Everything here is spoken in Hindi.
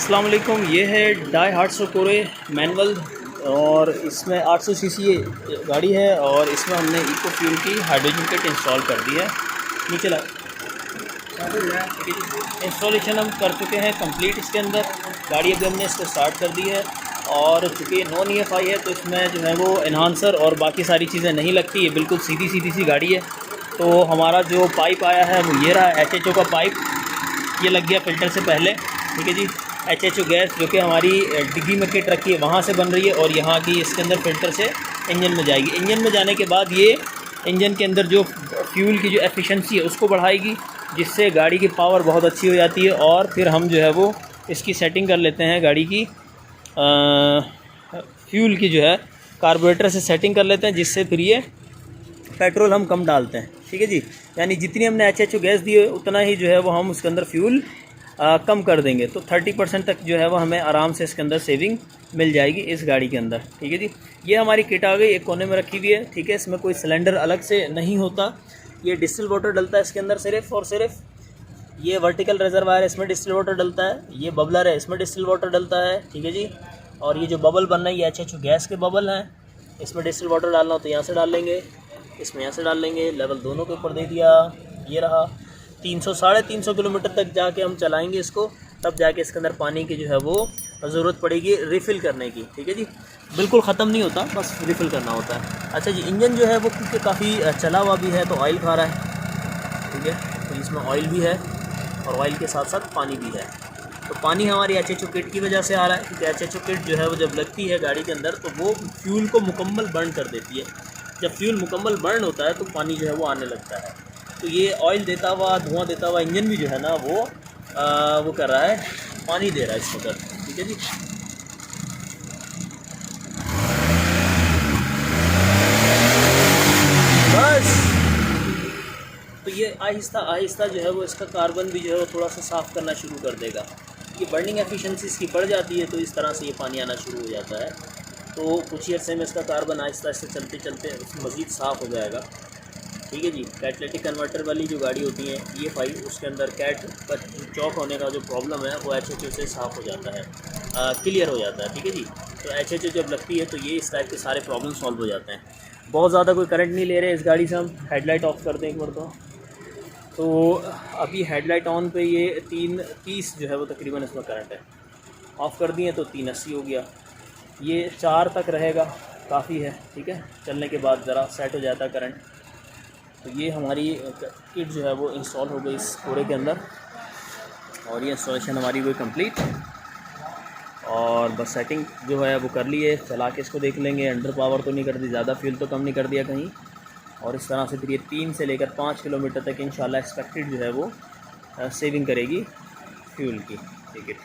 अस्सलाम वालेकुम। ये है डाई हार्ट सोकोरे मैनुअल और इसमें 800 सीसी ये गाड़ी है और इसमें हमने इको फ्यूल की हाइड्रोजन किट इंस्टॉल कर दी है। नीचे ला इंस्टॉलेशन हम कर चुके हैं कंप्लीट। इसके अंदर गाड़ी अभी हमने इसको स्टार्ट कर दी है और चूँकि नॉन EFI है तो इसमें जो है वो एनहांसर और बाकी सारी चीज़ें नहीं लगती। ये बिल्कुल सीधी सी गाड़ी है। तो हमारा जो पाइप आया है वो ये रहा, HHO का पाइप ये लग गया फ़िल्टर से पहले। ठीक है जी। HHO गैस जो कि हमारी डिग्गी में किट रखी है वहाँ से बन रही है और यहाँ की इसके अंदर फ़िल्टर से इंजन में जाएगी। इंजन में जाने के बाद ये इंजन के अंदर जो फ्यूल की जो एफिशिएंसी है उसको बढ़ाएगी, जिससे गाड़ी की पावर बहुत अच्छी हो जाती है। और फिर हम जो है वो इसकी सेटिंग कर लेते हैं, गाड़ी की फ्यूल की जो है कार्बोरेटर से सेटिंग कर लेते हैं, जिससे फिर ये पेट्रोल हम कम डालते हैं। ठीक है जी। यानी जितनी हमने HHO गैस दी है उतना ही जो है वो हम उसके अंदर फ्यूल कम कर देंगे तो 30% तक जो है वो हमें आराम से इसके अंदर सेविंग मिल जाएगी इस गाड़ी के अंदर। ठीक है जी। ये हमारी किट आ गई, एक कोने में रखी हुई है। ठीक है। इसमें कोई सिलेंडर अलग से नहीं होता। ये डिस्टिल वाटर डलता है इसके अंदर सिर्फ और सिर्फ। ये वर्टिकल रिजर्वायर है, इसमें डिस्टिल वाटर डलता है। ये बबलर है, इसमें डिस्टिल वाटर डलता है। ठीक है जी। और ये जो बबल बन रहा है ये HHO गैस के बबल हैं। इसमें डिस्टिल वाटर डालना हो तो यहाँ से डाल लेंगे, इसमें यहाँ से डाल लेंगे। लेवल दोनों के ऊपर दे दिया। ये रहा 300-350 किलोमीटर तक जाके हम चलाएंगे इसको, तब जाके इसके अंदर पानी की जो है वो ज़रूरत पड़ेगी रिफ़िल करने की। ठीक है जी। बिल्कुल ख़त्म नहीं होता, बस रिफ़िल करना होता है। अच्छा जी। इंजन जो है वो क्योंकि काफ़ी चला हुआ भी है तो ऑयल खा रहा है। ठीक है। तो इसमें ऑयल भी है और ऑयल के साथ साथ पानी भी है। तो पानी हमारी HHO किट की वजह से आ रहा है, क्योंकि HHO किट जो है वो जब लगती है गाड़ी के अंदर तो वो फ्यूल को मुकम्मल बर्न कर देती है। जब फ्यूल मुकम्मल बर्न होता है तो पानी जो है वो आने लगता है। तो ये ऑयल देता हुआ, धुआं देता हुआ इंजन भी जो है ना वो कर रहा है, पानी दे रहा है इस वक्त। ठीक है जी। बस तो ये आहिस्ता आहिस्ता जो है वो इसका कार्बन भी जो है वो थोड़ा सा साफ़ करना शुरू कर देगा। ये बर्निंग एफिशिएंसी इसकी बढ़ जाती है तो इस तरह से ये पानी आना शुरू हो जाता है। तो कुछ ही अर्से में इसका कार्बन आहिस्ता आहिस्ता चलते चलते मज़ीद साफ़ हो जाएगा। ठीक है जी। कैटलिटिक कन्वर्टर वाली जो गाड़ी होती है EFI, उसके अंदर कैट का चौक होने का जो प्रॉब्लम है वो HHO से साफ़ हो जाता है, क्लियर हो जाता है। ठीक है जी। तो HHO जब लगती है तो ये इस टाइप के सारे प्रॉब्लम सॉल्व हो जाते हैं। बहुत ज़्यादा कोई करंट नहीं ले रहे इस गाड़ी से हम। हेडलाइट ऑफ कर दें एक बार तो अभी हेडलाइट ऑन पे ये 330 जो है वो तकरीबन इसमें करंट है। ऑफ़ कर दिए तो 380 हो गया। ये 4 तक रहेगा, काफ़ी है। ठीक है। चलने के बाद ज़रा सेट हो जाता है करंट। तो ये हमारी किट जो है वो इंस्टॉल हो गई इस पूरे के अंदर और ये इंस्टॉलेशन हमारी हुई कंप्लीट। और बस सेटिंग जो है वो कर ली है, चला के इसको देख लेंगे। अंडर पावर तो नहीं कर दी, ज़्यादा फ्यूल तो कम नहीं कर दिया कहीं। और इस तरह से फिर ये 3 से लेकर 5 किलोमीटर तक इंशाल्लाह एक्सपेक्टेड जो है वो सेविंग करेगी फ्यूल की। ठीक है।